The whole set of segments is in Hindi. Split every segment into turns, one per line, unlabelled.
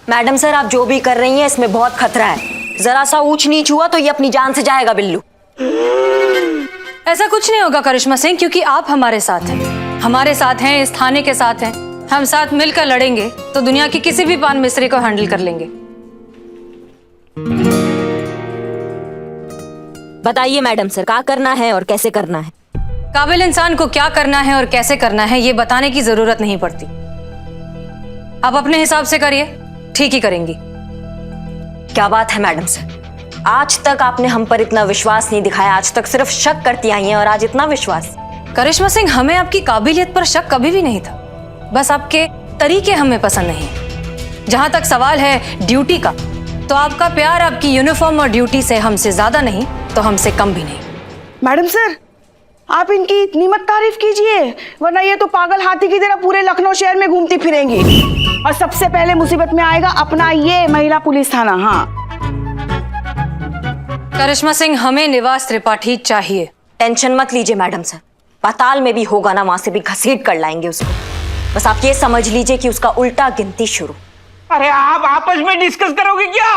मैडम सर, आप जो भी कर रही हैं इसमें बहुत खतरा है। जरा सा ऊंच नीच हुआ तो ये अपनी जान से जाएगा बिल्लू।
ऐसा कुछ नहीं होगा करिश्मा सिंह, क्योंकि आप हमारे साथ हैं, हमारे साथ हैं, इस थाने के साथ हैं। हम साथ मिलकर लड़ेंगे तो दुनिया की किसी भी पान मिस्त्री को हैंडल कर लेंगे।
बताइए मैडम सर, क्या करना है और कैसे करना है?
काबिल इंसान को क्या करना है और कैसे करना है ये बताने की जरूरत नहीं पड़ती। आप अपने हिसाब से करिए, ठीक ही करेंगी।
क्या बात है मैडम सर, आज तक आपने हम पर इतना विश्वास नहीं दिखाया। आज तक सिर्फ शक करती आई हैं और आज इतना विश्वास।
करिश्मा सिंह, हमें आपकी काबिलियत पर शक कभी भी नहीं था, बस आपके तरीके हमें पसंद नहीं। जहां तक सवाल है ड्यूटी का, तो आपका प्यार आपकी यूनिफॉर्म और ड्यूटी से हमसे ज्यादा नहीं तो हमसे कम भी नहीं।
मैडम सर, आप इनकी इतनी मत तारीफ कीजिए, वरना ये तो पागल हाथी की तरह पूरे लखनऊ शहर में घूमती फिरेंगी और सबसे पहले मुसीबत में आएगा अपना ये महिला पुलिस थाना। हाँ
करिश्मा सिंह, हमें निवास त्रिपाठी चाहिए।
टेंशन मत लीजिए मैडम सर, पाताल में भी होगा ना, वहां से भी घसीट कर लाएंगे उसको। बस आप ये समझ लीजिए कि उसका उल्टा गिनती शुरू।
अरे आप आपस में डिस्कस करोगे क्या?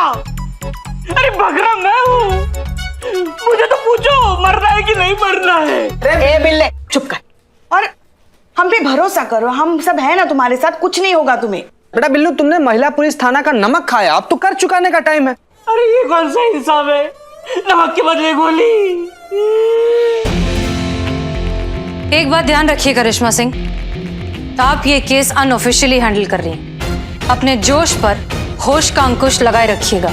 अरे बकरा मैं हूँ, मुझे तो पूछो मरना है कि नहीं मरना है।
ए बिल्ले, चुप कर और हम पे भरोसा करो, हम सब है ना तुम्हारे साथ, कुछ नहीं होगा तुम्हें।
बेटा बिल्लू, तुमने महिला पुलिस थाना का नमक खाया, अब तो कर चुकाने का टाइम है।
अरे ये कौन सा इंसाफ है, नमक के बदले गोली।
एक बात ध्यान रखिए करिश्मा सिंह, आप ये केस अनऑफिशियली हैंडल कर रही हैं। अपने जोश पर होश का अंकुश लगाए रखिएगा।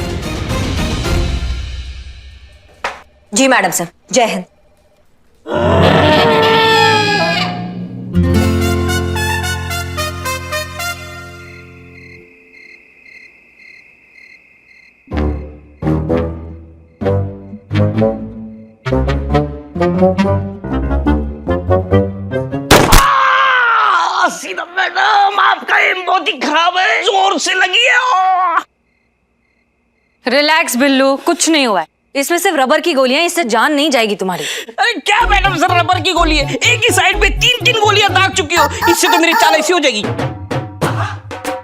जी मैडम सर, जय हिंद।
सीधा मैडम, आपका एम बहुत ही खराब है, जोर से लगी है।
रिलैक्स बिल्लू, कुछ नहीं हुआ है, इसमें सिर्फ रबर की गोलियां, इससे जान नहीं जाएगी तुम्हारी।
अरे क्या मैडम सर, रबर की गोली है, एक ही साइड पे 3-3 गोलियां दाग चुकी हो, इससे तो मेरी चाल ऐसी हो जाएगी।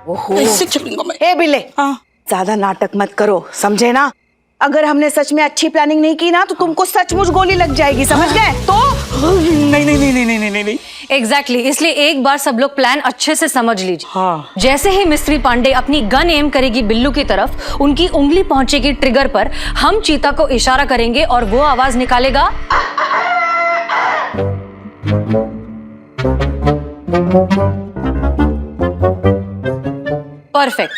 ओहो, इससे चलूंगा मैं।
ए बिल्ले,
हाँ,
ज्यादा नाटक मत करो, समझे ना? अगर हमने सच में अच्छी प्लानिंग नहीं की ना तो तुमको सचमुच गोली लग जाएगी, समझ गए? तो
नहीं नहीं नहीं नहीं नहीं नहीं।
एग्जैक्टली, इसलिए एक बार सब लोग प्लान अच्छे से समझ लीजिए।
हाँ।
जैसे ही मिस्त्री पांडे अपनी गन एम करेगी बिल्लू की तरफ, उनकी उंगली पहुंचेगी ट्रिगर पर, हम चीता को इशारा करेंगे और वो आवाज निकालेगा। परफेक्ट।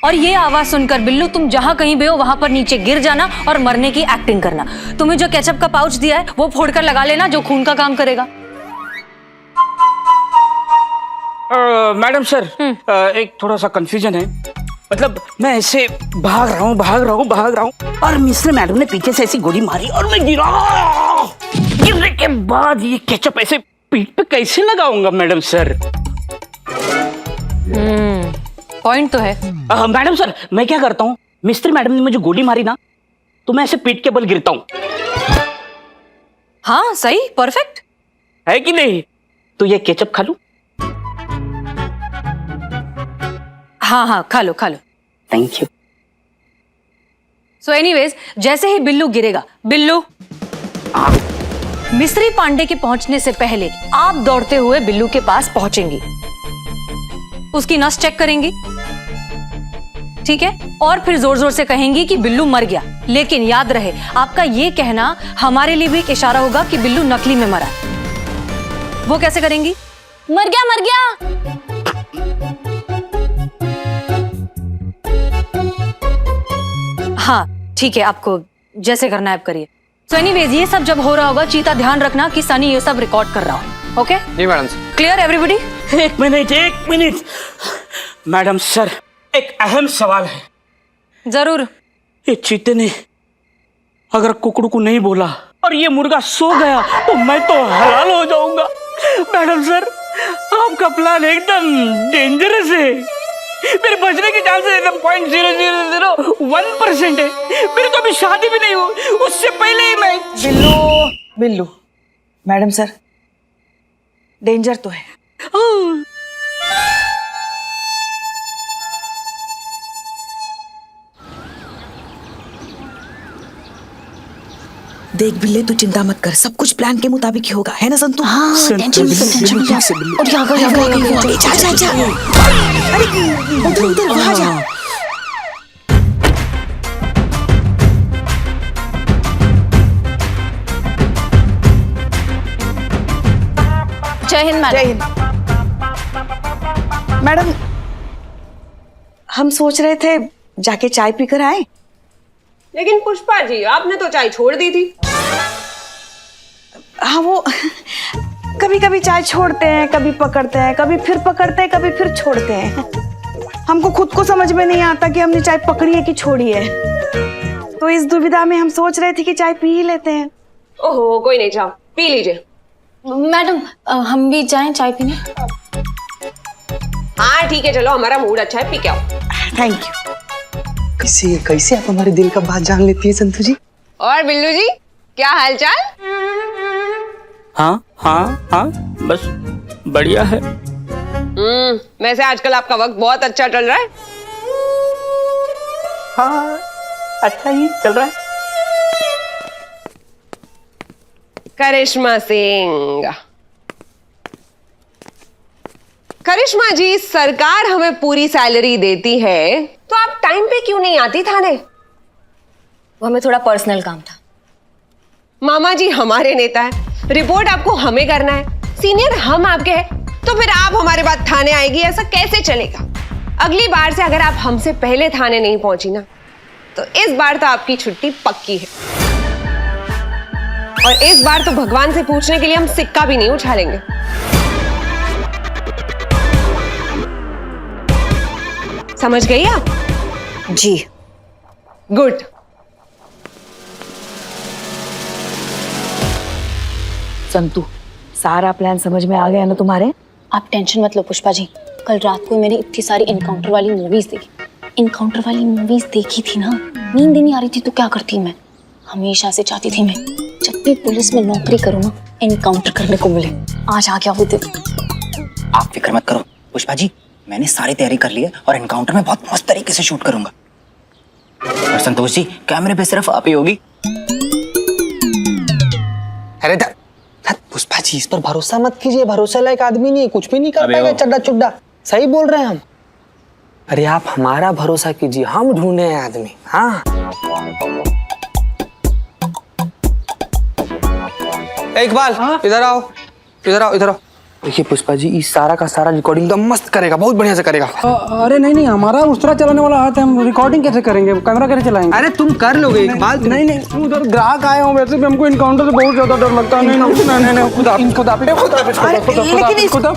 और ये आवाज सुनकर बिल्लू, तुम जहां कहीं भी हो वहां पर नीचे गिर जाना और मरने की एक्टिंग करना। तुम्हें जो केचप का पाउच दिया है वो फोड़कर लगा लेना, जो खून का काम करेगा।
मैडम सर, एक थोड़ा सा कंफ्यूजन है। मतलब मैं ऐसे भाग रहा हूँ और मिस्टर मैडम ने पीछे से ऐसी गोली मारी और मैं गिरा। गिरने के बाद ये केचप ऐसे पीठ पे कैसे लगाऊंगा मैडम सर?
पॉइंट तो है।
मैडम सर, मैं क्या करता हूँ, मिस्टर मैडम ने मुझे गोली मारी ना तो मैं ऐसे पीठ के बल गिरता हूँ।
हाँ सही, परफेक्ट
है कि नहीं? तो ये केचप खा लूं?
हाँ, खा लो।
Thank you.
सो एनीवेज, जैसे ही बिल्लू गिरेगा, बिल्लू, मिस्त्री पांडे के पहुंचने से पहले आप दौड़ते हुए बिल्लू के पास पहुंचेंगी, उसकी नस चेक करेंगी, ठीक है? और फिर जोर जोर से कहेंगी कि बिल्लू मर गया। लेकिन याद रहे, आपका ये कहना हमारे लिए भी एक इशारा होगा कि बिल्लू नकली में मरा। वो कैसे करेंगी? मर गया। हाँ ठीक है, आपको जैसे करना है आप करिए। सो एनीवेज, ये सब जब हो रहा होगा, चीता ध्यान रखना कि सनी ये सब रिकॉर्ड कर रहा हो। ओके
जी मैडम।
Clear everybody?
एक मिनट मैडम सर, एक अहम सवाल है।
जरूर।
ये चीते ने अगर कुकड़ू को नहीं बोला और ये मुर्गा सो गया तो मैं तो हलाल हो जाऊंगा। मैडम सर, आपका प्लान एकदम डेंजरस है। मेरे बचने की चांसेस एकदम 0.0001% है। मेरी तो अभी शादी भी नहीं हुई, उससे पहले ही मैं।
बिल्लू, मैडम सर, डेंजर तो है।
देख बिल्ले, तू चिंता मत कर, सब कुछ प्लान के मुताबिक ही होगा, है ना संतू?
हाँ, टेंशन मत और
जा जा। अरे उधर उधर वहां जा।
जय हिंद मैडम।
जय हिंद। मैडम, हम सोच रहे थे जाके चाय पीकर आए।
लेकिन पुष्पा जी, आपने तो चाय छोड़ दी थी।
हाँ, वो कभी कभी चाय छोड़ते हैं, कभी पकड़ते हैं, कभी फिर पकड़ते हैं, कभी फिर छोड़ते हैं। हमको खुद को समझ में नहीं आता कि हमने चाय पकड़ी है कि छोड़ी है। तो इस दुविधा में हम सोच रहे थे कि चाय पी ही लेते हैं।
ओहो, कोई नहीं, जाओ पी लीजिए।
मैडम हम भी जाएं चाय पीने?
हाँ ठीक है, चलो, हमारा मूड अच्छा है, पी के आओ।
Thank you.
कैसे कैसे आप हमारे दिल का बात जान लेती है संतू जी?
और बिल्लू जी, क्या हालचाल?
हाँ हाँ हाँ, बस बढ़िया है।
वैसे आजकल आपका वक्त बहुत अच्छा चल रहा है।
हाँ, अच्छा ही चल रहा है।
करिश्मा सिंह। करिश्मा जी, सरकार हमें पूरी सैलरी देती है, तो आप टाइम पे क्यों नहीं आती थाने?
वो हमें थोड़ा पर्सनल काम था।
मामा जी हमारे नेता है, रिपोर्ट आपको हमें करना है, सीनियर हम आपके हैं, तो फिर आप हमारे बाद थाने आएगी, ऐसा कैसे चलेगा? अगली बार से अगर आप हमसे पहले थाने नहीं पहुंची ना, तो इस बार तो आपकी छुट्टी पक्की है। और इस बार तो भगवान से पूछने के लिए हम सिक्का भी नहीं उछालेंगे। समझ गई आप?
जी।
गुड।
संतू, सारा प्लान समझ में आ गया ना तुम्हारे?
आप टेंशन मत लो पुष्पा जी, कल रात को मैंने इतनी सारी इनकाउंटर वाली मूवीज देखी थी ना, नींद नहीं आ रही थी तो क्या करती मैं, हमेशा से चाहती थी मैं जब भी पुलिस में नौकरी करूँ ना, एनकाउंटर करने को मिले। आज आ गया वो दिन।
आप फिक्र मत करो पुष्पा जी, मैंने सारी तैयारी कर ली है और एनकाउंटर में बहुत मस्त तरीके से शूट करूंगा। और संतोष जी, कैमरे पे सिर्फ आप ही होगी।
अरे पुष्पा जी, इस पर भरोसा मत कीजिए, भरोसा लायक आदमी नहीं है, कुछ भी नहीं कर पाएगा, चड्डा चुड्डा। सही बोल रहे हैं हम। अरे आप हमारा भरोसा कीजिए, हम ढूंढे हैं आदमी। हाँ, इकबाल इधर आओ, इधर आओ, इधर आओ। देखिए पुष्पा जी, इस सारा का सारा रिकॉर्डिंग एकदम मस्त करेगा, बहुत बढ़िया से करेगा।
अरे नहीं, हमारा उस तरह चलाने वाला हाथ है, हम रिकॉर्डिंग कैसे करेंगे, कैमरा कैसे चलाएंगे?
अरे तुम कर लोगे इकबाल।
नहीं, उधर ग्राहक आए हो, वैसे भी हमको इनकाउंटर से बहुत ज्यादा डर लगता है। नहीं, खुदा।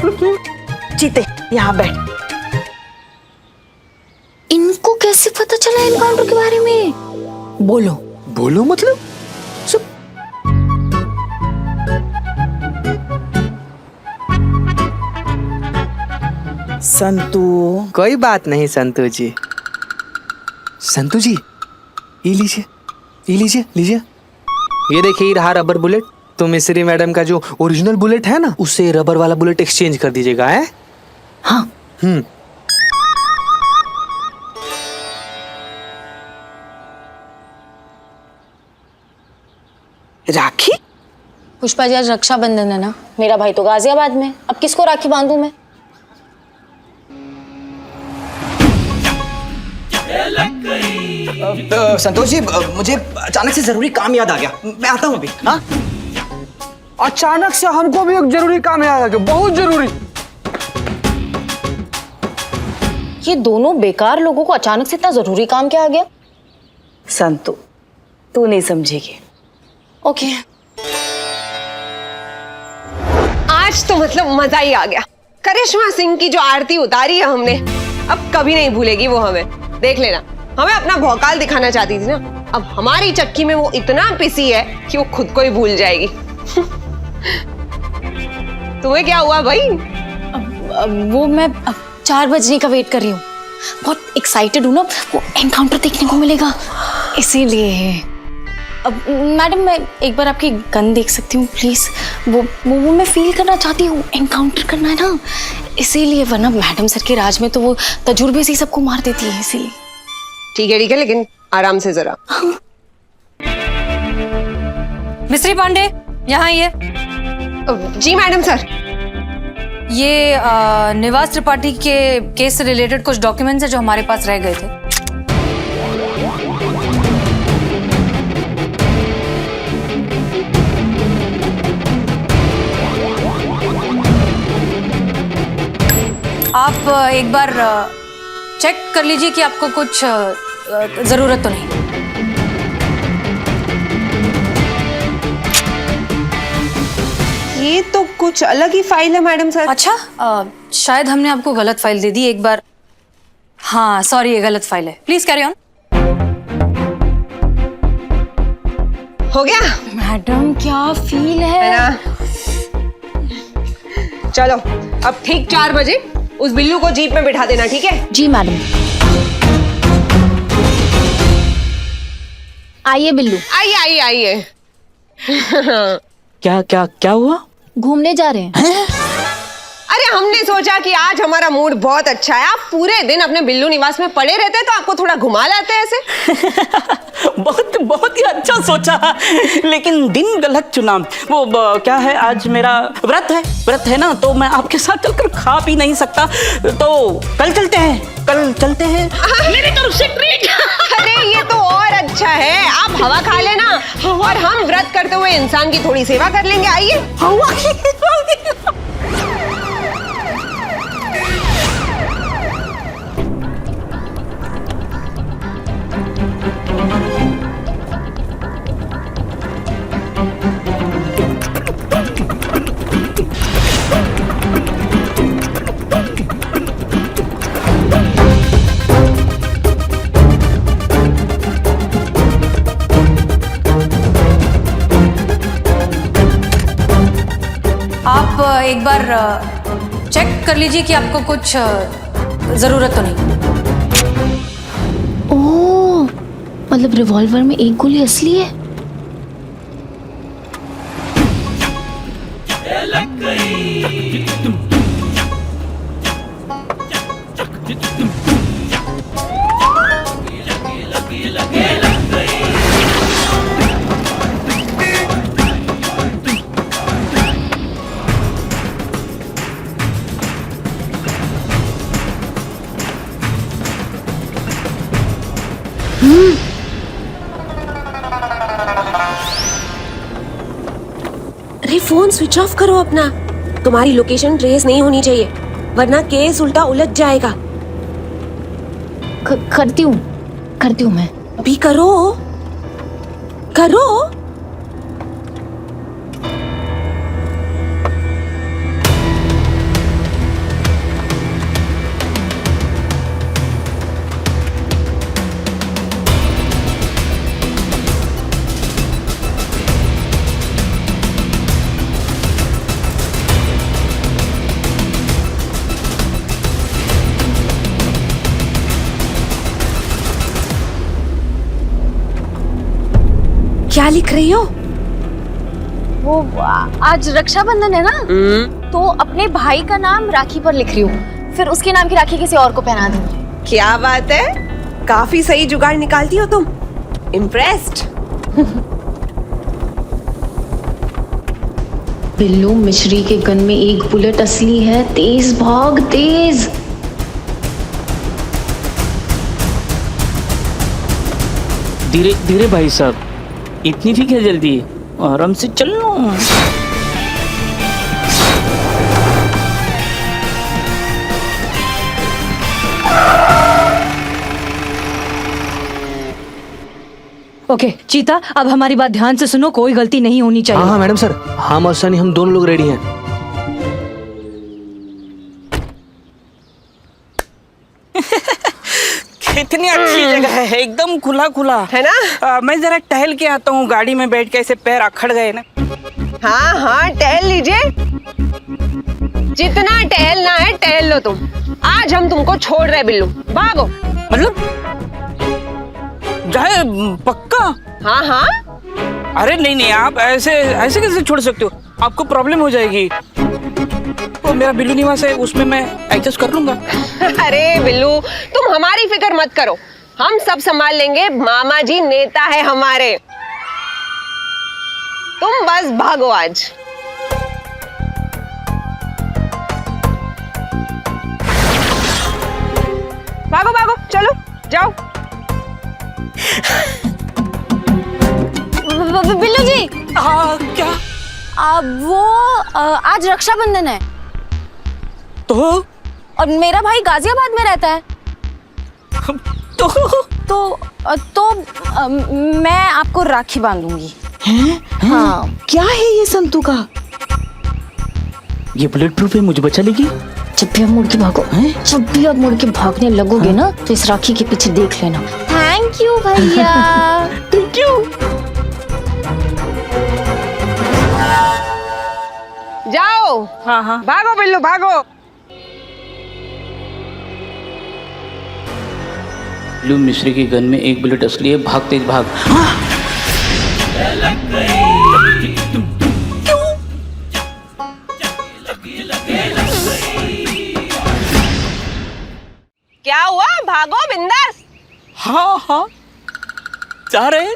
जीते, यहाँ बैठ।
इनको कैसे पता चला एनकाउंटर के बारे में?
बोलो मतलब
संतू,
कोई बात नहीं संतू जी। संतू जी, ये लीजिए। ये देखिए, ये रहा रबर बुलेट। तो मिस्री मैडम का जो ओरिजिनल बुलेट है ना, उससे रबर वाला बुलेट एक्सचेंज कर दीजिएगा। है?
हाँ।
राखी?
पुष्पा जी, आज रक्षाबंधन है ना, मेरा भाई तो गाजियाबाद में, अब किसको राखी बांधूं मैं?
संतोष जी, मुझे अचानक से जरूरी काम याद आ गया, मैं आता हूँ अभी। हाँ,
अचानक से हमको भी एक जरूरी काम याद आ गया, बहुत जरूरी।
ये दोनों बेकार लोगों को अचानक से इतना जरूरी काम क्या आ गया?
संतू, तू नहीं समझेगी।
ओके।
आज तो मतलब मजा ही आ गया। करिश्मा सिंह की जो आरती उतारी है हमने, अब कभी नहीं भूलेगी वो हमें। देख लेना, हमें अपना भौकाल दिखाना चाहती थी ना, अब हमारी चक्की में वो इतना पिसी है कि वो खुद को ही भूल जाएगी। तुम्हें क्या हुआ भाई?
वो मैं 4 बजने का वेट कर रही हूँ, बहुत एक्साइटेड हूँ ना, वो एनकाउंटर देखने को मिलेगा इसीलिए। अब मैडम, मैं एक बार आपकी गन देख सकती हूँ प्लीज? वो मैं फील करना चाहती हूँ, एनकाउंटर करना है ना, इसीलिए। वरना मैडम सर के राज में तो वो तजुर्बे से ही सबको मार देती है, इसीलिए।
ठीक है, लेकिन आराम से जरा।
मिस्त्री पांडे, यहाँ आइए।
जी मैडम सर।
ये निवास त्रिपाठी के केस से रिलेटेड कुछ डॉक्यूमेंट्स हैं जो हमारे पास रह गए थे। आप एक बार चेक कर लीजिए कि आपको कुछ जरूरत तो नहीं।
ये तो कुछ अलग ही फाइल है मैडम सर।
अच्छा, शायद हमने आपको गलत फाइल दे दी एक बार। हाँ सॉरी, ये गलत फाइल है। Please carry on.
हो गया
मैडम क्या फील है
ना? चलो अब ठीक 4 बजे उस बिल्लू को जीप में बिठा देना, ठीक है?
जी मैडम। आइए बिल्लू।
आइए आइए आइए।
क्या क्या क्या हुआ?
घूमने जा रहे हैं।
अरे हमने सोचा कि आज हमारा मूड बहुत अच्छा है, आप पूरे दिन अपने बिल्लू निवास में पड़े रहते हैं तो आपको थोड़ा घुमा लाते हैं ऐसे।
बहुत बहुत ही अच्छा सोचा, लेकिन दिन गलत चुना। वो क्या है, आज मेरा व्रत है ना, तो मैं आपके साथ चलकर खा पी नहीं सकता, तो कल चलते हैं। मेरी तरफ से ट्रीट।
अरे ये तो और अच्छा है, आप हवा खा लेना और हम व्रत करते हुए इंसान की थोड़ी सेवा कर लेंगे। आइए।
आप एक बार चेक कर लीजिए कि आपको कुछ जरूरत तो नहीं।
ओह, मतलब रिवॉल्वर में एक गोली असली है।
अरे फोन स्विच ऑफ करो अपना, तुम्हारी लोकेशन ट्रेस नहीं होनी चाहिए वरना केस उल्टा उलझ जाएगा।
करती हूँ मैं।
अभी करो। क्या लिख रही हो?
वो आज रक्षाबंधन है ना, तो अपने भाई का नाम राखी पर लिख रही हूँ, फिर उसके नाम की राखी किसी और को पहना दूंगी।
क्या बात है, काफी सही जुगाड़ निकालती हो तुम। इम्प्रेस्ड।
बिल्लू मिश्री के गन में एक बुलेट असली है। तेज भाग, तेज।
धीरे धीरे भाई साहब, इतनी भी क्या जल्दी, आराम से चलो।
ओके चीता, अब हमारी बात ध्यान से सुनो, कोई गलती नहीं होनी चाहिए।
हाँ मैडम सर, हम और सनी हम दोनों लोग रेडी हैं।
कितनी अच्छी जगह है, एकदम खुला
है ना?
मैं जरा टहल के आता हूँ, गाड़ी में बैठ के ऐसे पैर अखड़ गए ना।
हाँ टहल लीजिए, जितना टहलना है टहल लो तुम। आज हम तुमको छोड़ रहे बिल्लू, भागो।
मतलब जाए पक्का?
हाँ।
अरे नहीं, आप ऐसे कैसे छोड़ सकते हो, आपको प्रॉब्लम हो जाएगी। तो मेरा बिल्लू निवास है, उसमें मैं एडजस्ट कर लूंगा।
अरे बिल्लू, तुम हमारी फिक्र मत करो, हम सब संभाल लेंगे। मामा जी नेता है हमारे। तुम बस भागो आज। भागो भागो, चलो जाओ।
बिल्लू जी,
क्या?
वो आज रक्षाबंधन है
तो
और मेरा भाई गाजियाबाद में रहता है। तो मैं आपको राखी बांधूंगी।
हाँ, क्या है ये संतू का?
ये बुलेट प्रूफ है, मुझे बचा लेगी।
जब भी आप मुड़ के भागो, जब भी आप मुड़ के भागने लगोगे ना, तो इस राखी के पीछे देख लेना। थैंक यू भैया।
Thank you.
जाओ।
हाँ।
भागो बिल्लू भागो।
बिल्लू मिश्री की गन में एक बुलेट असली है, भाग तेज भाग।
क्या हुआ? भागो बिंदास।
हाँ जा रहे हैं।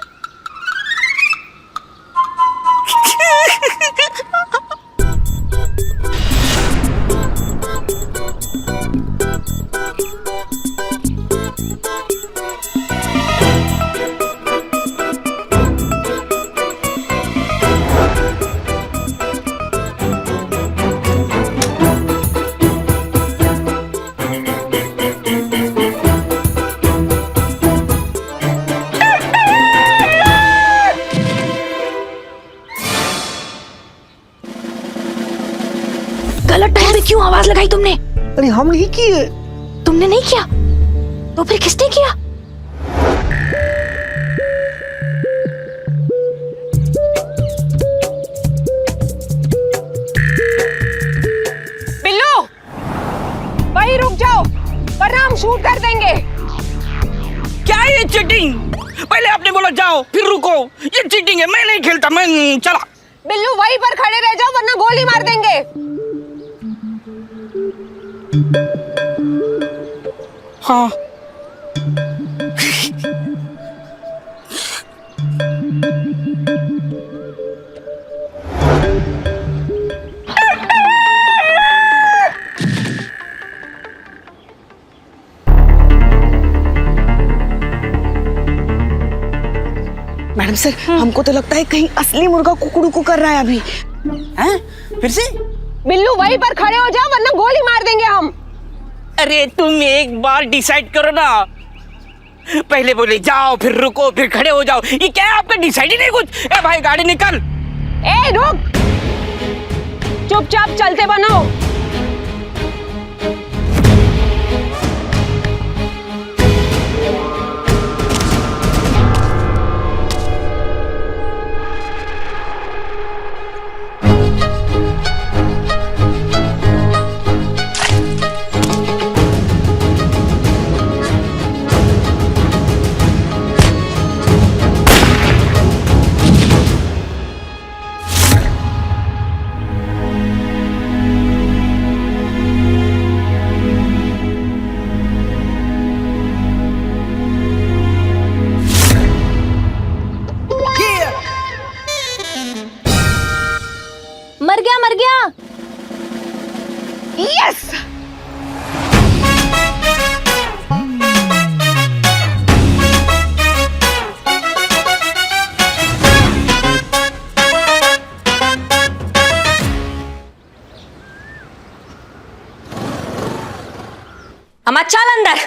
गलत टाइम पे क्यों आवाज लगाई तुमने?
अरे हम नहीं किए।
तुमने नहीं किया तो फिर किसने किया?
बिल्लू वहीं रुक जाओ वरना हम शूट कर देंगे।
क्या है ये चीटिंग? पहले आपने बोला जाओ फिर रुको, ये चीटिंग है। मैं नहीं खेलता, मैं चला।
बिल्लू वहीं पर खड़े रह जाओ वरना गोली मार देंगे।
हाँ
मैडम सर, हमको तो लगता है कहीं असली मुर्गा कुकड़ू कर रहा है अभी।
हैं? फिर से?
बिल्लू वहीं पर खड़े हो जाओ वरना गोली मार देंगे हम।
अरे तुम एक बार डिसाइड करो ना। पहले बोले जाओ फिर रुको फिर खड़े हो जाओ, ये क्या है आपका? डिसाइड ही नहीं कुछ। ए भाई गाड़ी निकल।
ए रुक, चुपचाप चलते बनो।
मर गया।
यस।
अम्मा चल अंदर।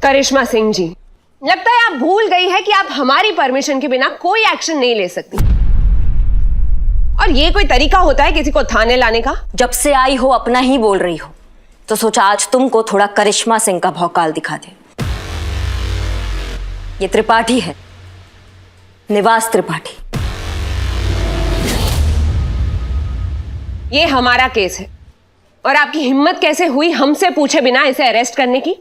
करिश्मा सिंह जी, लगता है आप भूल गई है कि आप हमारी परमिशन के बिना कोई एक्शन नहीं ले सकती। और ये कोई तरीका होता है किसी को थाने लाने का?
जब से आई हो अपना ही बोल रही हो, तो सोचा आज तुमको थोड़ा करिश्मा सिंह का भौकाल दिखा दे। ये त्रिपाठी है, निवास त्रिपाठी।
ये हमारा केस है और आपकी हिम्मत कैसे हुई हमसे पूछे बिना इसे अरेस्ट करने की?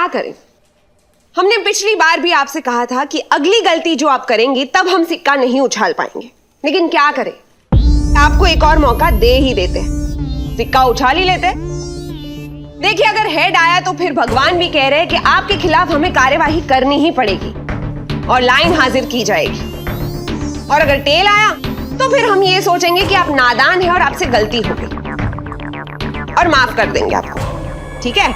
क्या करें? हमने पिछली बार भी आपसे कहा था कि अगली गलती जो आप करेंगी तब हम सिक्का नहीं उछाल पाएंगे, लेकिन क्या करें, आपको एक और मौका दे ही देते हैं, सिक्का उछाल ही लेते। देखिए, अगर हेड आया तो फिर भगवान भी कह रहे हैं कि आपके खिलाफ हमें कार्यवाही करनी ही पड़ेगी और लाइन हाजिर की जाएगी। और अगर टेल आया तो फिर हम ये सोचेंगे कि आप नादान हैं और आपसे गलती हो गई और माफ कर देंगे आपको, ठीक है?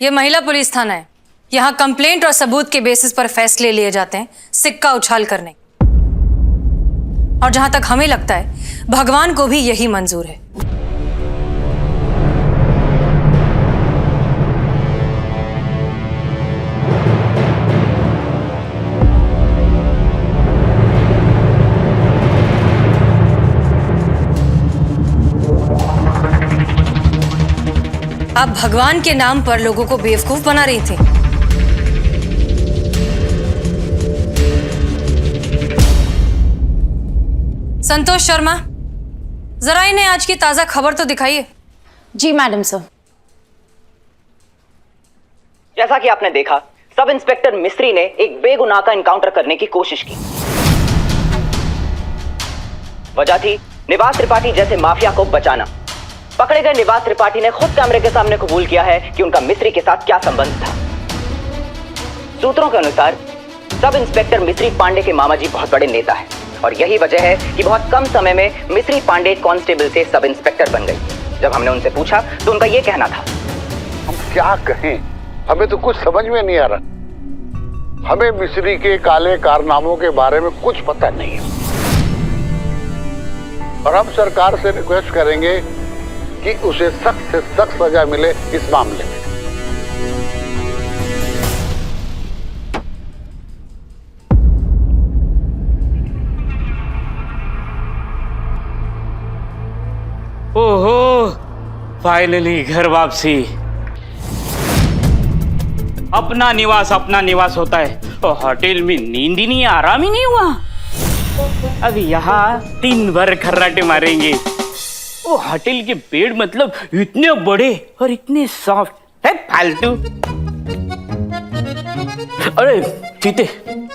ये महिला पुलिस थाना है। यहाँ कंप्लेंट और सबूत के बेसिस पर फैसले लिए जाते हैं, सिक्का उछाल करने। और जहां तक हमें लगता है भगवान को भी यही मंजूर है। आप भगवान के नाम पर लोगों को बेवकूफ बना रही थी। संतोष शर्मा, जरा इन्हें आज की ताजा खबर तो दिखाइए।
जी मैडम सर।
जैसा कि आपने देखा, सब इंस्पेक्टर मिस्त्री ने एक बेगुनाह का एनकाउंटर करने की कोशिश की। वजह थी निवास त्रिपाठी जैसे माफिया को बचाना। पकड़े गए निवास त्रिपाठी ने खुद कैमरे के सामने कबूल किया है कि उनका मिस्त्री के साथ क्या संबंध था। सूत्रों के अनुसार सब इंस्पेक्टर मिस्त्री पांडे के मामा जी बहुत बड़े नेता हैं और यही वजह है कि बहुत कम समय में मिस्त्री पांडे कांस्टेबल से सब इंस्पेक्टर बन गई। जब हमने उनसे पूछा तो उनका यह कहना था,
हम क्या कहें, हमें तो कुछ समझ में नहीं आ रहा। हमें मिस्री के काले कारनामों के बारे में कुछ पता नहीं है और हम सरकार से रिक्वेस्ट करेंगे कि उसे सख्त से सख्त सजा मिले इस मामले में।
ओहो, फाइनली घर वापसी। अपना निवास होता है और होटल में नींद ही नहीं, आराम ही नहीं हुआ। अब यहाँ दिन भर खर्राटे मारेंगे। वो होटल के बेड मतलब इतने बड़े और इतने सॉफ्ट है, फालतू। अरे चीते,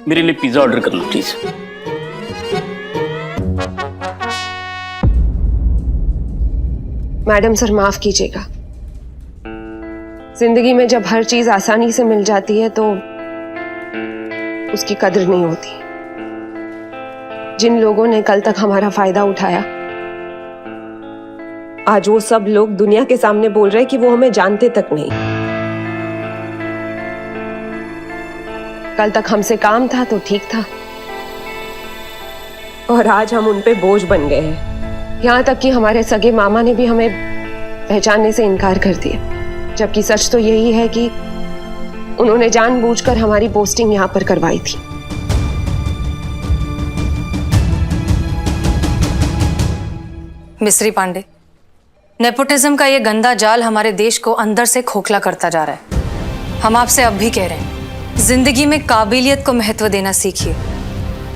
मेरे लिए पिज्जा ऑर्डर करना प्लीज।
मैडम सर, माफ कीजिएगा। जिंदगी में जब हर चीज आसानी से मिल जाती है तो उसकी कदर नहीं होती। जिन लोगों ने कल तक हमारा फायदा उठाया, आज वो सब लोग दुनिया के सामने बोल रहे हैं कि वो हमें जानते तक नहीं। कल तक हमसे काम था तो ठीक था और आज हम उन पे बोझ बन गए हैं। यहां तक कि हमारे सगे मामा ने भी हमें पहचानने से इनकार कर दिया, जबकि सच तो यही है कि उन्होंने जानबूझकर हमारी पोस्टिंग यहां पर करवाई थी।
मिस्री पांडे, नेपोटिज्म का ये गंदा जाल हमारे देश को अंदर से खोखला करता जा रहा है। हम आपसे अब भी कह रहे हैं, जिंदगी में काबिलियत को महत्व देना सीखिए,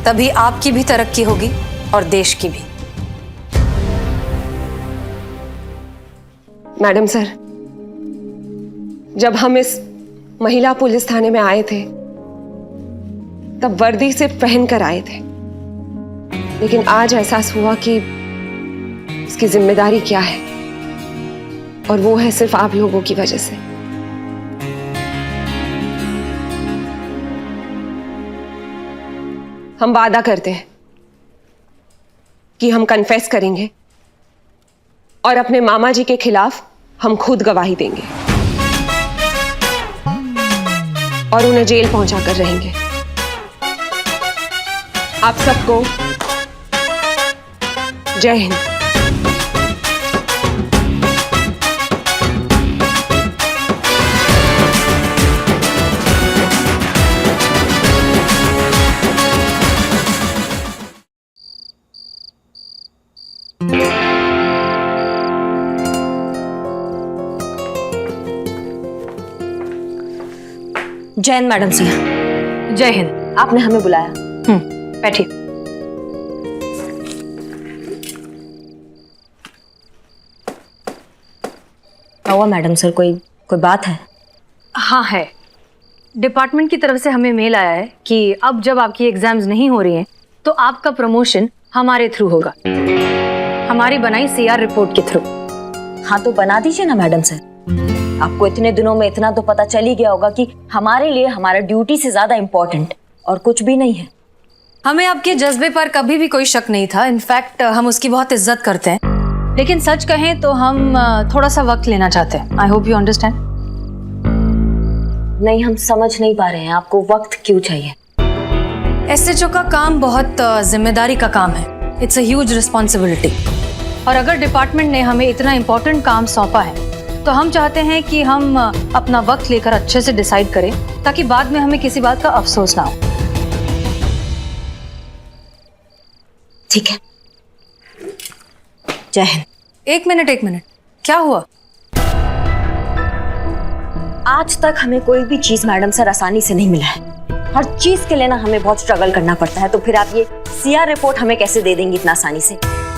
तभी आपकी भी तरक्की होगी और देश की भी।
मैडम सर, जब हम इस महिला पुलिस थाने में आए थे तब वर्दी सिर्फ पहन कर आए थे, लेकिन आज एहसास हुआ कि इसकी जिम्मेदारी क्या है, और वो है सिर्फ आप लोगों की वजह से। हम वादा करते हैं कि हम कन्फेस करेंगे और अपने मामा जी के खिलाफ हम खुद गवाही देंगे और उन्हें जेल पहुंचाकर रहेंगे। आप सबको जय हिंद।
जय हिंद मैडम जी।
जय हिंद।
आपने हमें बुलाया।
बैठिए।
क्या हुआ मैडम सर, कोई कोई बात है?
हाँ है। डिपार्टमेंट की तरफ से हमें मेल आया है कि अब जब आपकी एग्जाम्स नहीं हो रही हैं तो आपका प्रमोशन हमारे थ्रू होगा, हमारी बनाई सीआर रिपोर्ट के थ्रू।
हाँ तो बना दीजिए ना मैडम सर। आपको इतने दिनों में इतना तो पता चल ही गया होगा कि हमारे लिए हमारा ड्यूटी से ज्यादा इम्पोर्टेंट और कुछ भी नहीं है।
हमें आपके जज्बे पर कभी भी कोई शक नहीं था, इनफैक्ट हम उसकी बहुत इज्जत करते हैं, लेकिन सच कहें तो हम थोड़ा सा वक्त लेना चाहते हैं। I hope you understand.
नहीं, हम समझ नहीं पा रहे हैं आपको वक्त क्यों चाहिए।
एसएचओ का काम बहुत जिम्मेदारी का काम है, इट्स अ ह्यूज रिस्पॉन्सिबिलिटी, और अगर डिपार्टमेंट ने हमें इतना इम्पोर्टेंट काम सौंपा है तो हम चाहते हैं कि हम अपना वक्त लेकर अच्छे से डिसाइड करें ताकि बाद में हमें किसी बात का अफसोस ना हो।
ठीक है, जय हिंद।
एक मिनट, क्या हुआ?
आज तक हमें कोई भी चीज मैडम सर आसानी से नहीं मिला है। हर चीज के लिए ना हमें बहुत स्ट्रगल करना पड़ता है, तो फिर आप ये सीआर रिपोर्ट हमें कैसे दे देंगी इतना आसानी से?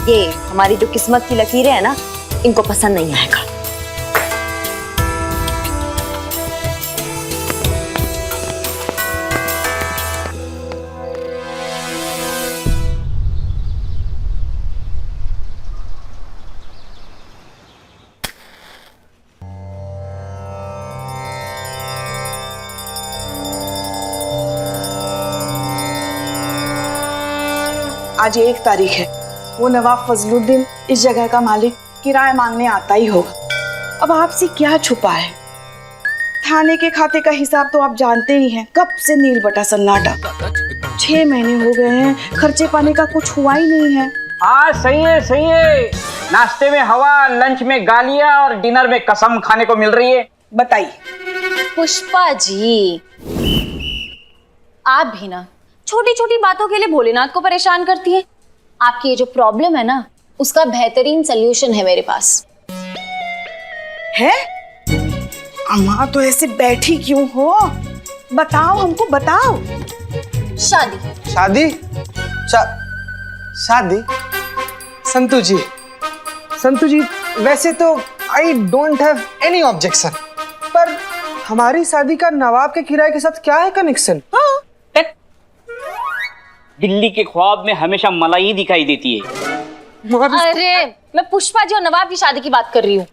ये हमारी जो किस्मत की लकीरें हैं ना, इनको पसंद नहीं आएगा।
आज 1 तारीख है, वो नवाब फजलुद्दीन इस जगह का मालिक किराया मांगने आता ही होगा। अब आपसे क्या छुपा है? थाने के खाते का हिसाब तो आप जानते ही हैं, कब से नील बटा सन्नाटा। 6 महीने हो गए हैं, खर्चे पानी का कुछ हुआ ही नहीं है।
हाँ सही है। नाश्ते में हवा, लंच में गालियां और डिनर में कसम खाने को मिल रही है।
बताइए।
पुष्पा जी, आप भी ना छोटी छोटी बातों के लिए भोलेनाथ को परेशान करती है। आपकी ये जो प्रॉब्लम है ना, उसका बेहतरीन सलूशन है मेरे पास।
है? अम्मा तो ऐसे बैठी क्यों हो? बताओ, हमको बताओ।
शादी।
शादी? शादी? संतू जी, वैसे तो I don't have any objection, पर हमारी शादी का नवाब के किराए के साथ क्या है कनेक्शन?
दिल्ली के ख्वाब में हमेशा मलाई दिखाई देती है।
अरे मैं पुष्पा जी और नवाब की शादी की बात कर रही हूँ।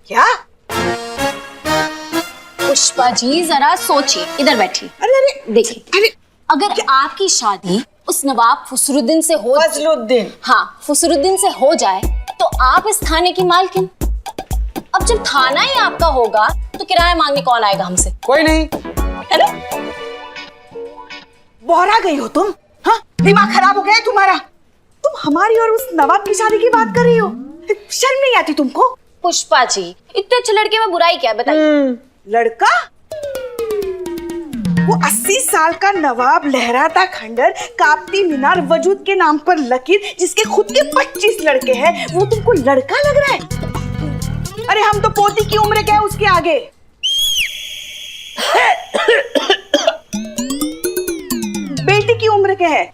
क्या?
पुष्पा जी जरा सोचिए, इधर बैठिए।
अरे
देखिए, अगर आपकी शादी उस नवाब फसरुद्दीन से हो, फसरुद्दीन से हो जाए तो आप इस थाने की मालकिन। अब जब थाना ही आपका होगा तो किराया मांगने कौन आएगा हमसे?
कोई नहीं।
है ना? बोहरा गई हो तुम? हाँ, दिमाग खराब हो गया है तुम्हारा? तुम हमारी और उस नवाब की शादी की बात कर रही हो? शर्म नहीं आती तुमको?
पुष्पा जी, इतने अच्छे लड़के में बुराई क्या है बताइए?
लड़का? वो 80 साल का नवाब, लहराता खंडर, कापती मीनार, वजूद के नाम पर लकीर, जिसके खुद के 25 लड़के हैं, वो तुमको लड़का लग रहा है? अरे हम तो पोती की उम्र क्या है उसके आगे। बेटी की उम्र क्या है?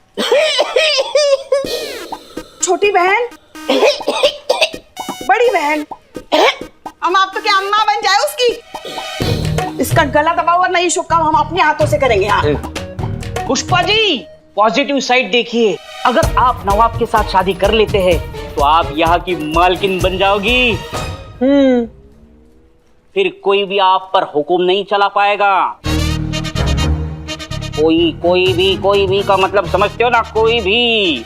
छोटी बहन, बड़ी बहन, हम आप तो क्या अम्मा बन जाए उसकी? इसका गला दबा हुआ नहीं शुक्का हम अपने हाथों से करेंगे। हाँ
पुष्पा जी, पॉजिटिव साइड देखिए। अगर आप नवाब के साथ शादी कर लेते हैं तो आप यहाँ की मालकिन बन जाओगी। फिर कोई भी आप पर हुक्म नहीं चला पाएगा। कोई भी का मतलब समझते हो ना? कोई भी।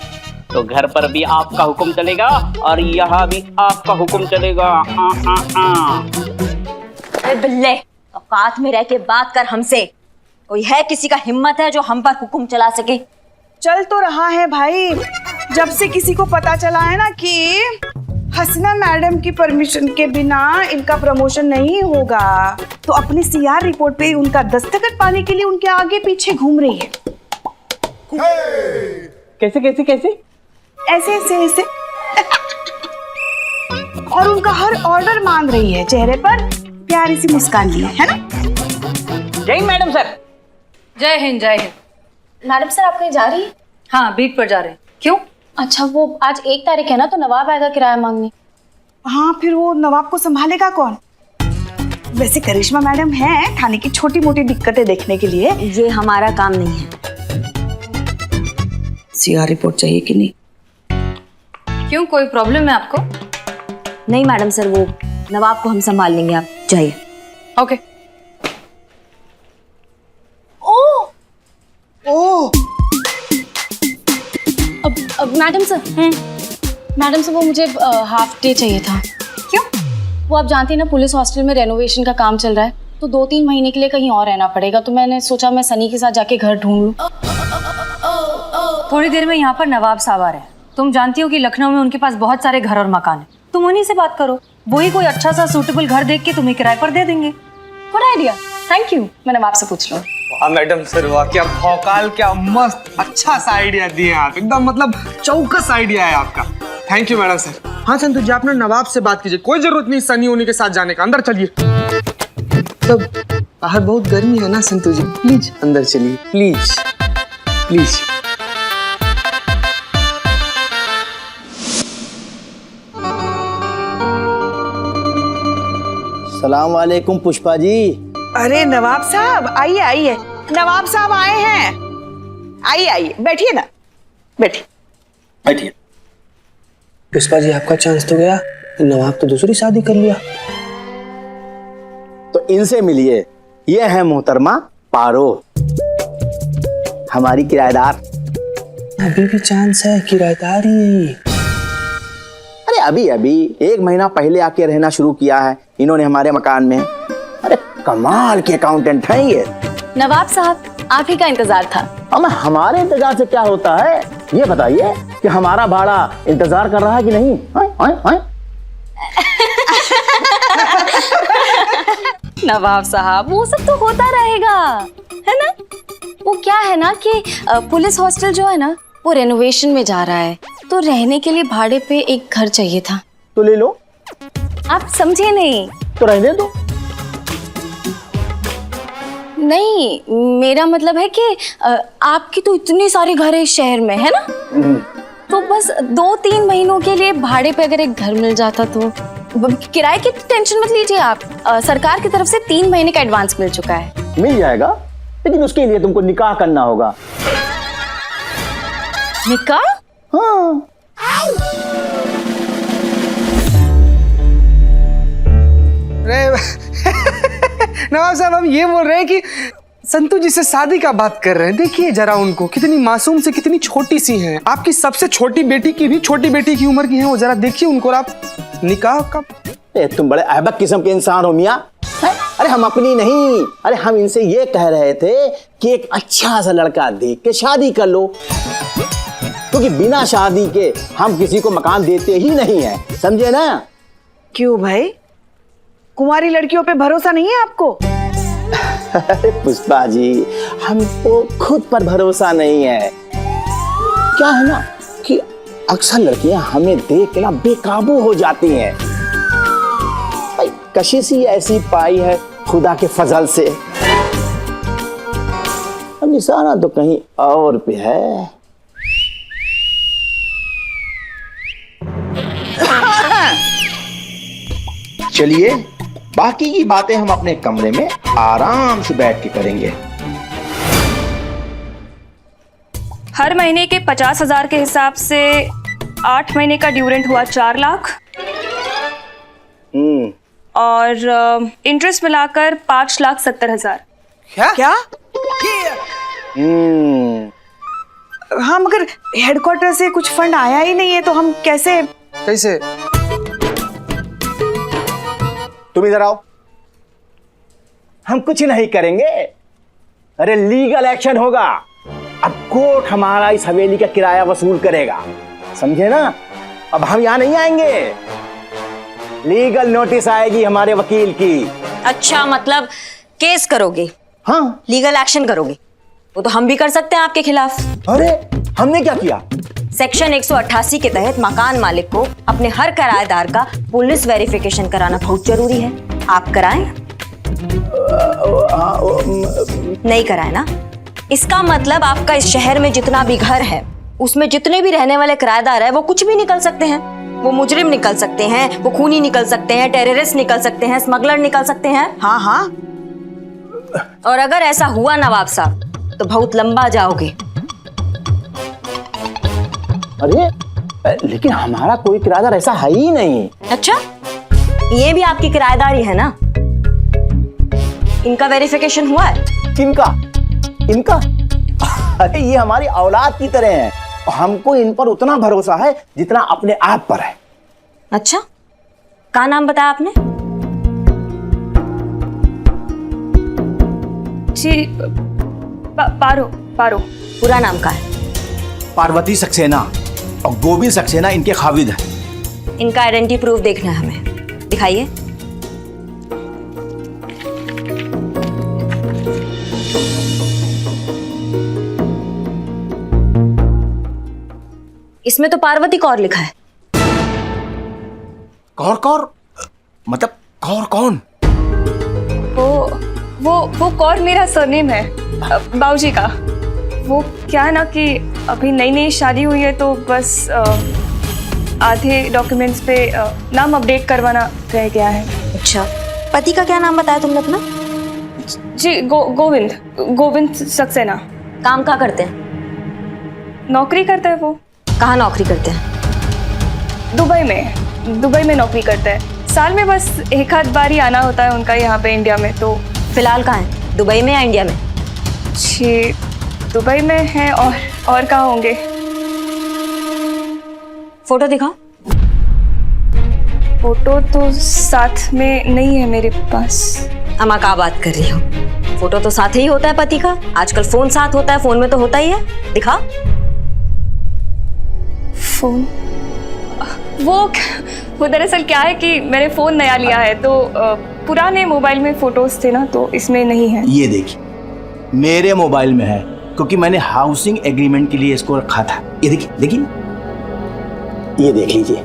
तो घर पर भी आपका हुक्म चलेगा और यहाँ भी आपका हुक्म चलेगा।
अरे बिल्ले, औकात में रह के बात कर हमसे। कोई है किसी का हिम्मत है जो हम पर हुक्म चला सके?
चल तो रहा है भाई। जब से किसी को पता चला है ना कि हसीना मैडम की परमिशन के बिना इनका प्रमोशन नहीं होगा, तो अपनी सीआर रिपोर्ट पे उनका दस्तखत पाने के लिए उनके आगे पीछे घूम रही है।
कैसे कैसे कैसे?
ऐसे ऐसे ऐसे। और उनका हर ऑर्डर मांग रही है, चेहरे पर प्यारी सी मुस्कान लिए, है ना?
जय हिंद मैडम सर।
जय हिंद, जय हिंद।
मैडम सर, आप कहीं जा रही है?
हाँ, बीट पर जा रहे हैं। क्यों?
अच्छा, वो आज 1 तारीख है ना, तो नवाब आएगा किराया मांगने।
हाँ, फिर वो नवाब को संभालेगा कौन? वैसे करिश्मा मैडम हैं थाने की छोटी मोटी दिक्कतें देखने के लिए।
ये हमारा काम नहीं है।
सीआर रिपोर्ट चाहिए कि नहीं?
क्यों, कोई प्रॉब्लम है आपको?
नहीं मैडम सर, वो नवाब को हम संभाल लेंगे, आप जाइए।
ओके।
अब मैडम सर, मैडम सर वो मुझे हाफ डे चाहिए था।
क्यों?
वो आप जानती हैं ना, पुलिस हॉस्टल में रेनोवेशन का काम चल रहा है, तो 2-3 महीने के लिए कहीं और रहना पड़ेगा। तो मैंने सोचा मैं सनी के साथ जाके घर ढूंढ लूं।
थोड़ी देर में यहाँ पर नवाब साहब आ रहे हैं। तुम जानती हो कि लखनऊ में उनके पास बहुत सारे घर और मकान है, तुम उन्हीं से बात करो, वही कोई अच्छा सा सूटेबल घर देख के तुम्हें किराए पर दे देंगे।
Good idea, thank you. मैं नवाब से पूछ लूँ।
वाह मैडम सर, वाह क्या भौकाल, क्या मस्त अच्छा सा आइडिया दिए आप, एकदम मतलब चौकस आइडिया है आपका। Thank you madam sir.
हाँ संतोष जी, आपने नवाब से बात कीजिए, कोई जरूरत नहीं सनी उन्हीं के साथ जाने का। अंदर चलिए।
तब बाहर बहुत गर्मी है ना संतोष जी, प्लीज अंदर चलिए, प्लीज प्लीज।
सलाम वालेकुम पुष्पा जी।
अरे नवाब साहब आइए आइए, नवाब साहब आए हैं। आइए आइए, बैठिए ना, बैठिए
बैठिए।
पुष्पा जी आपका चांस तो गया, नवाब तो दूसरी शादी कर लिया।
तो इनसे मिलिए, ये है मोहतरमा पारो, हमारी किराएदार।
अभी भी चांस है, किराएदार ही।
अरे अभी अभी 1 महीना पहले आके रहना शुरू किया है इन्होंने हमारे मकान में। अरे कमाल के अकाउंटेंट हैं ये।
नवाब साहब, आप ही का इंतजार था।
अब हमारे इंतजार से क्या होता है, ये बताइए कि हमारा भाड़ा इंतजार कर रहा है कि नहीं? आए?
नवाब साहब, वो सब तो होता रहेगा, है ना। वो क्या है ना कि पुलिस हॉस्टल जो है ना, वो रेनोवेशन में जा रहा है, तो रहने के लिए भाड़े पे एक घर चाहिए था।
तो ले लो।
आप समझे नहीं।
तो रहने दो।
नहीं, मेरा मतलब है कि आपकी तो इतनी सारी घर है इस शहर में, है ना। तो बस 2-3 महीनों के लिए भाड़े पे अगर एक घर मिल जाता तो। किराए की टेंशन मत लीजिए आप, सरकार की तरफ से 3 महीने का एडवांस मिल चुका है।
मिल जाएगा, लेकिन उसके लिए तुमको निकाह करना होगा।
निकाह?
हाँ।
नवाब साहब हम ये बोल रहे हैं कि संतू जी से शादी का बात कर रहे हैं। देखिए जरा उनको, कितनी मासूम से कितनी छोटी सी हैं। आपकी सबसे छोटी बेटी की भी छोटी बेटी की उम्र की हैं वो, जरा देखिए उनको। और आप निकाह का।
तुम बड़े अहबक किस्म के इंसान हो मियाँ। अरे हम अपनी नहीं, अरे हम इनसे ये कह रहे थे कि एक अच्छा सा लड़का देख के शादी कर लो, क्योंकि बिना शादी के हम किसी को मकान देते ही नहीं है, समझे ना।
क्यों भाई, कुंवारी लड़कियों पे भरोसा नहीं है आपको?
अरे पुष्पा जी, हमको खुद पर भरोसा नहीं है। क्या है ना कि अक्सर लड़कियां हमें देख के ना बेकाबू हो जाती हैं। भाई कशिश ही ऐसी पाई है खुदा के फजल से। अब निशाना तो कहीं और पे है। चलिए बाकी की बातें हम अपने कमरे में आराम से बैठ के करेंगे।
हर महीने के 50,000 के हिसाब से 8 महीने का ड्यूरेंट हुआ 4 लाख और इंटरेस्ट मिलाकर 5,70,000।
क्या? हाँ, मगर हेडक्वार्टर से कुछ फंड आया ही नहीं है, तो हम कैसे?
तुम इधर आओ। हम कुछ नहीं करेंगे, अरे लीगल एक्शन होगा। अब कोर्ट हमारा इस हवेली का किराया वसूल करेगा, समझे ना। अब हम यहाँ नहीं आएंगे, लीगल नोटिस आएगी हमारे वकील की।
अच्छा, मतलब केस करोगे?
हाँ,
लीगल एक्शन करोगे? वो तो हम भी कर सकते हैं आपके खिलाफ।
अरे हमने क्या किया?
सेक्शन 188 के तहत मकान मालिक को अपने हर किराएदार का पुलिस वेरिफिकेशन कराना बहुत जरूरी है। आप कराएं? नहीं कराए ना? इसका मतलब आपका इस शहर में जितना भी घर है, उसमें जितने भी रहने वाले किराएदार है, वो कुछ भी निकल सकते हैं। वो मुजरिम निकल सकते हैं, वो खूनी निकल सकते हैं, टेररिस्ट निकल सकते हैं, स्मगलर निकल सकते हैं।
हाँ हाँ।
और अगर ऐसा हुआ नवाब साहब तो बहुत लंबा जाओगे।
अरे लेकिन हमारा कोई किराएदार ऐसा है ही नहीं।
अच्छा, ये भी आपकी किराएदारी है ना? इनका वेरिफिकेशन हुआ है?
किनका? इनका? अरे ये हमारी औलाद की तरह है, हमको इन पर उतना भरोसा है जितना अपने आप पर है।
अच्छा, क्या नाम बताया आपने?
जी पारो पारो।
पूरा नाम का है?
पार्वती सक्सेना और गोविंद सक्सेना इनके खाविद हैं।
इनका आइडेंटिटी प्रूफ देखना है हमें, दिखाइए। इसमें तो पार्वती कौर लिखा है।
कौर कौर मतलब कौर कौन?
वो कौर मेरा सरनेम है बाबूजी का। वो क्या है ना कि अभी नई नई शादी हुई है तो बस आधे डॉक्यूमेंट्स पे नाम अपडेट करवाना रह गया है।
अच्छा, पति का क्या नाम बताया तुमने अपना?
जी गोविंद सक्सेना।
काम क्या करते हैं?
नौकरी करते हैं वो।
कहाँ नौकरी करते हैं?
दुबई में नौकरी करते हैं। साल में बस एक आध बार ही आना होता है उनका यहाँ पे इंडिया में। तो
फिलहाल कहाँ है, दुबई में या इंडिया में?
जी दुबई में है और कहाँ होंगे।
फोटो दिखाओ।
फोटो तो साथ में नहीं है मेरे पास।
अम्मा क्या बात कर रही हो? फोटो तो साथ ही होता है पति का। आजकल फोन साथ होता है, फोन में तो होता ही है। दिखा।
फोन वो दरअसल क्या है कि मैंने फोन नया लिया है तो पुराने मोबाइल में फोटोज थे ना, तो इसमें नहीं है।
ये देखिए मेरे मोबाइल में है क्योंकि मैंने हाउसिंग एग्रीमेंट के लिए इसको रखा था। ये देखिए ये देख लीजिए।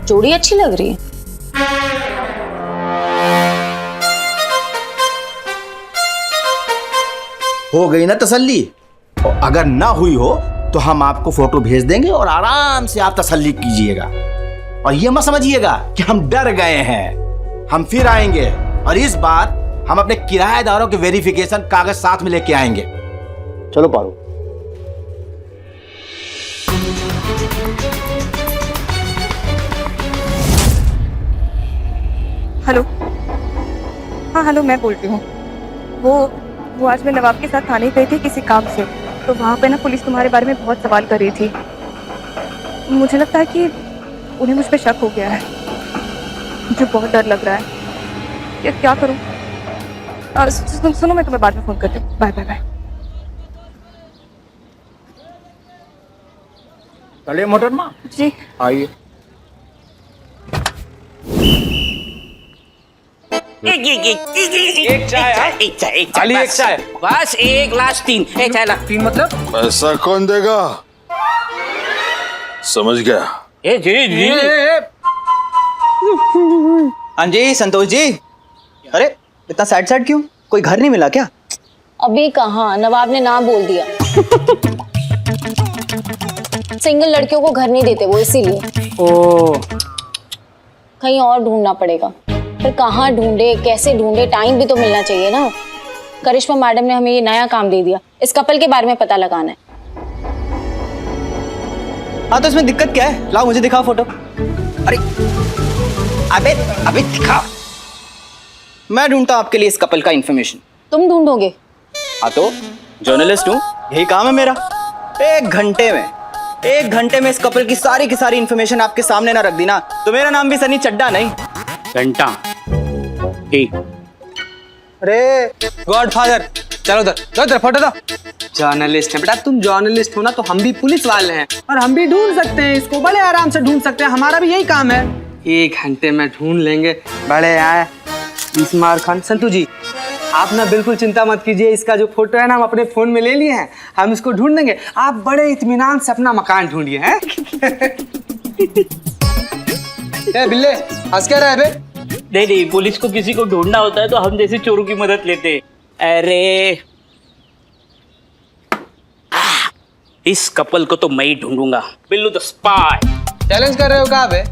जोड़ी अच्छी लग रही है।
हो गई ना तसल्ली? और अगर ना हुई हो तो हम आपको फोटो भेज देंगे और आराम से आप तसल्ली कीजिएगा। और ये मत समझिएगा कि हम डर गए हैं, हम फिर आएंगे और इस बार हम अपने किराएदारों के वेरिफिकेशन कागज साथ में लेके आएंगे। चलो पारो।
हेलो। हाँ हेलो, मैं बोल रही हूँ। वो आज मैं नवाब के साथ थाने गई थी किसी काम से, तो वहाँ पे ना पुलिस तुम्हारे बारे में बहुत सवाल कर रही थी। मुझे लगता है कि उन्हें मुझ पे शक हो गया है। मुझे बहुत डर लग रहा है। क्या करूँ? सुनो मैं तुम्हें बाद में फोन करती हूँ। Bye bye bye.
चलिए मोहतरमा
जी
आइए।
एक चाय, एक चाय, बस एक ग्लास तीन। एक चाय ला।
तीन मतलब?
पैसा कौन देगा? समझ गया?
जी
हाँ जी संतोष जी। अरे इतना सैड सैड क्यों? कोई घर नहीं मिला क्या?
अभी कहाँ, नवाब ने ना बोल दिया। सिंगल लड़कियों को घर नहीं देते वो, इसीलिए।
ओ
कहीं और ढूंढना पड़ेगा। फिर कहाँ ढूंढे, कैसे ढूंढे, टाइम भी तो मिलना चाहिए ना। करिश्मा मैडम ने हमें ये नया काम दे दिया, इस कपल के बारे में पता लगाना है।
हाँ तो इसमें दिक्कत क्या है? लाओ मुझे दिखाओ फोटो। अरे अबे दिखा। मैं ढूंढता हूं आपके लिए इस कपल का इंफॉर्मेशन।
तुम ढूंढोगे?
हाँ तो जर्नलिस्ट हूँ, यही काम है मेरा। एक घंटे में इस कपल की सारी इंफॉर्मेशन आपके सामने ना रख दी ना, तो मेरा नाम भी सनी चड्डा नहीं।
घंटा। ठीक।
अरे गॉडफादर, चलो उधर फोटो दो। जर्नलिस्ट है बेटा, तुम जर्नलिस्ट हो ना, तो हम भी पुलिस वाले हैं और हम भी ढूंढ सकते हैं इसको, बड़े आराम से ढूंढ सकते हैं। हमारा भी यही काम है। 1 घंटे में ढूंढ लेंगे। बड़े आए इस्मार खान। संतू जी आप ना बिल्कुल चिंता मत कीजिए, इसका जो फोटो है ना हम अपने फोन में ले लिए हैं, हम इसको ढूंढ देंगे। आप बड़े इत्मीनान से अपना मकान ढूंढिए हैं। बिल्ले हंस क्या रहा है बे?
नहीं, पुलिस को किसी को ढूंढना होता है तो हम जैसे चोरों की मदद लेते हैं। अरे इस कपल को तो मैं ही ढूंढूंगा। Billu the spy.
चैलेंज कर रहे हो कहाँ पे?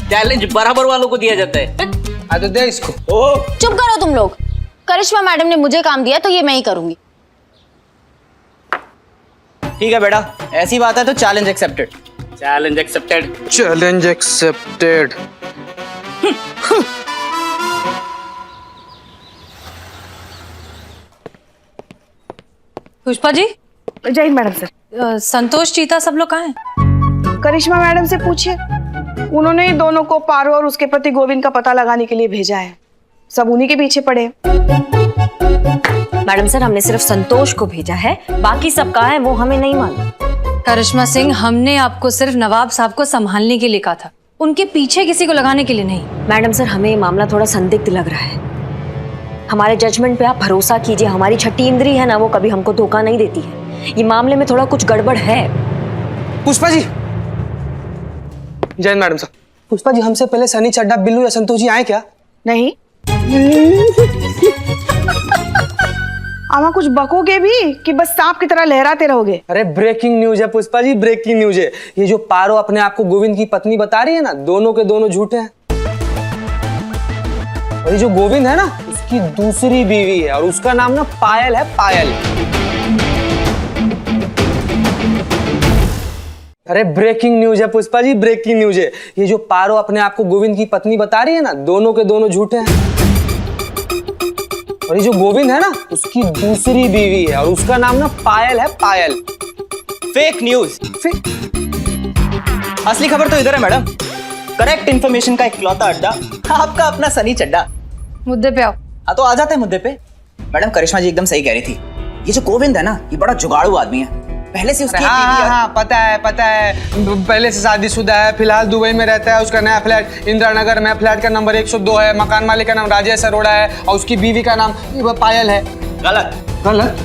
चैलेंज बराबर वालों को दिया जाता है।
आ तो दे इसको।
चुप करो तुम लोग। करिश्मा मैडम ने मुझे काम दिया तो ये मैं ही करूंगी।
ठीक है बेटा, ऐसी बात है तो challenge accepted.
Challenge accepted.
Challenge accepted.
Pushpa ji,
जय हिंद मैडम सर।
संतोष चीता सब लोग कहाँ हैं?
करिश्मा मैडम से पूछिए, उन्होंने ही दोनों को पारो और उसके पति गोविंद का पता लगाने के लिए भेजा है। सब उन्हीं के पीछे पड़े।
मैडम सर, हमने सिर्फ संतोष को भेजा है, बाकी सब कहाँ है वो हमें नहीं मालूम।
करिश्मा सिंह, हमने आपको सिर्फ नवाब साहब को संभालने के लिए कहा था, उनके पीछे किसी को लगाने के लिए नहीं।
मैडम सर, हमें ये मामला थोड़ा संदिग्ध लग रहा है। हमारे जजमेंट पे आप भरोसा कीजिए, हमारी छठी इंद्री है ना, वो कभी हमको धोखा नहीं देती है। ये मामले में थोड़ा कुछ गड़बड़ है।
पुष्पा जी। जय मैडम साहब। पुष्पा जी, हमसे पहले सनी चड्डा, बिल्लू या संतोष जी आए क्या?
नहीं। आमा कुछ बकोगे भी कि बस सांप की तरह लहराते रहोगे?
अरे ब्रेकिंग न्यूज है पुष्पा जी, ब्रेकिंग न्यूज है। ये जो पारो अपने आप को गोविंद की पत्नी बता रही है ना, दोनों के दोनों झूठे हैं। और ये जो गोविंद है ना, उसकी दूसरी बीवी है और उसका नाम ना पायल है, पायल। अरे ब्रेकिंग न्यूज है पुष्पा जी, ब्रेकिंग न्यूज है। ये जो पारो अपने आप को गोविंद की पत्नी बता रही है ना, दोनों के दोनों झूठे हैं। और ये जो गोविंद है ना, उसकी दूसरी बीवी है और उसका नाम ना पायल है, पायल।
Fake news. असली खबर तो इधर है मैडम। करेक्ट इंफॉर्मेशन का इकलौता अड्डा आपका अपना सनी चड्डा।
मुद्दे पे आओ।
हाँ तो आ जाते हैं मुद्दे पे। मैडम, करिश्मा जी एकदम सही कह रही थी। ये जो गोविंद है ना, ये बड़ा जुगाड़ू आदमी है। पहले से उसकी
हाँ, पता है पहले से शादीशुदा है, फिलहाल दुबई में रहता है। उसका नया फ्लैट इंदिरा नगर में, फ्लैट का नंबर 102 है। मकान मालिक का नाम राजेश अरोड़ा है और उसकी बीवी का नाम पायल है। गलत।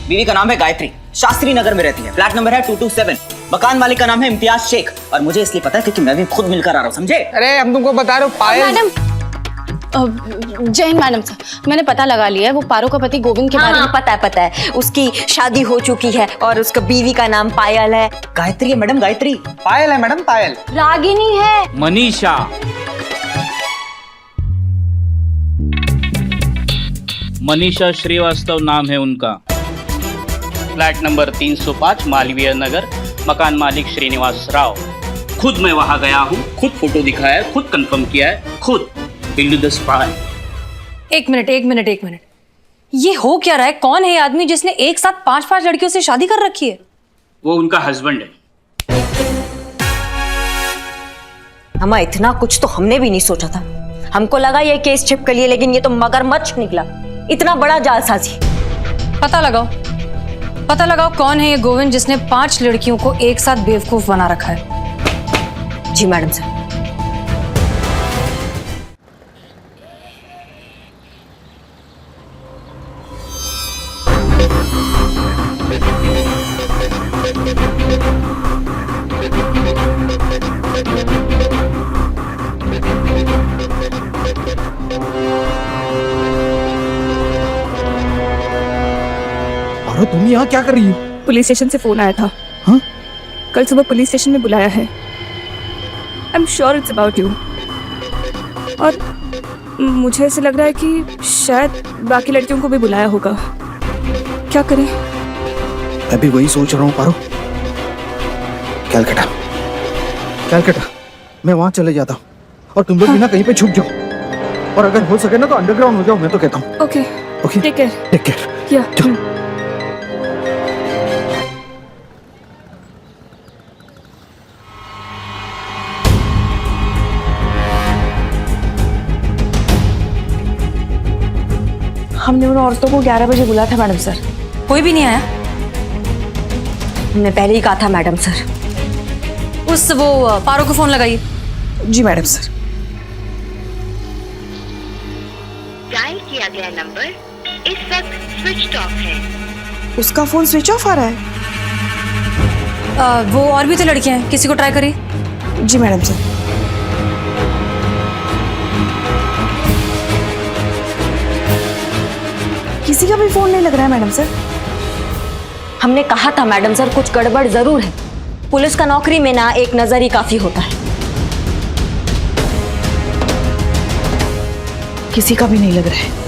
बीवी का नाम है गायत्री, शास्त्री नगर में रहती है। फ्लैट नंबर है 227। मकान मालिक का नाम है इम्तियाज शेख और मुझे इसलिए पता है क्योंकि मैं भी खुद मिलकर आ रहा हूँ, समझे?
अरे हम तुमको बता रहे हो पायल।
मैडम, जय हिंद मैडम साहब, मैंने पता लगा लिया है, वो पारो का पति गोविंद के बारे में।
पता है, उसकी शादी हो चुकी है और उसका बीवी का नाम पायल है।
गायत्री है मैडम, गायत्री।
पायल है मैडम, पायल।
रागिनी है।
मनीषा। मनीषा श्रीवास्तव नाम है उनका। Flat number 305, Malviya Nagar. मकान मालिक श्रीनिवास राव। खुद मैं वहां गया हूँ, खुद फोटो दिखाया है, खुद कंफर्म किया है, खुद। Billu the spy.
एक मिनट। ये हो क्या रहा है? कौन है ये आदमी जिसने एक साथ 5 लड़कियों से शादी कर रखी है?
वो उनका हस्बैंड है।
हमें इतना कुछ तो हमने भी नहीं सोचा था। हमको लगा ये केस छिपक लिए, लेकिन ये तो मगरमच्छ निकला। इतना बड़ा जालसाजी।
पता लगाओ कौन है ये गोविंद जिसने 5 लड़कियों को एक साथ बेवकूफ बना रखा है।
जी मैडम साहब।
तुम यहाँ क्या कर रही हो?
पुलिस स्टेशन से फोन आया था।
हाँ?
कल सुबह पुलिस स्टेशन में बुलाया है। I am sure it's about you. और मुझे ऐसे लग रहा है कि शायद बाकी लड़कियों को भी बुलाया होगा। क्या करें?
मैं भी वही सोच रहा हूँ पारो। कैलकटा मैं वहां चले जाता हूँ और तुम लोग भी ना कहीं पे छुप जाओ, और अगर हो सके ना तो अंडरग्राउंड हो जाओ, मैं तो कहता हूँ।
Okay, take care. या
हमने उन औरतों को 11 बजे बुलाया था मैडम सर।
कोई भी नहीं आया?
हमने पहले ही कहा था मैडम सर।
उस वो पारो को फोन लगाइए।
जी मैडम सर।
डायल किया गया नंबर इस वक्त स्विच ऑफ है।
उसका फोन स्विच ऑफ आ रहा है।
वो और भी तो लड़कियां हैं, किसी को ट्राई करिए।
जी मैडम सर। किसी का भी फोन नहीं लग रहा है मैडम सर।
हमने कहा था मैडम सर, कुछ गड़बड़ जरूर है। पुलिस का नौकरी में ना एक नजर ही काफी होता है।
किसी का भी नहीं लग रहा है।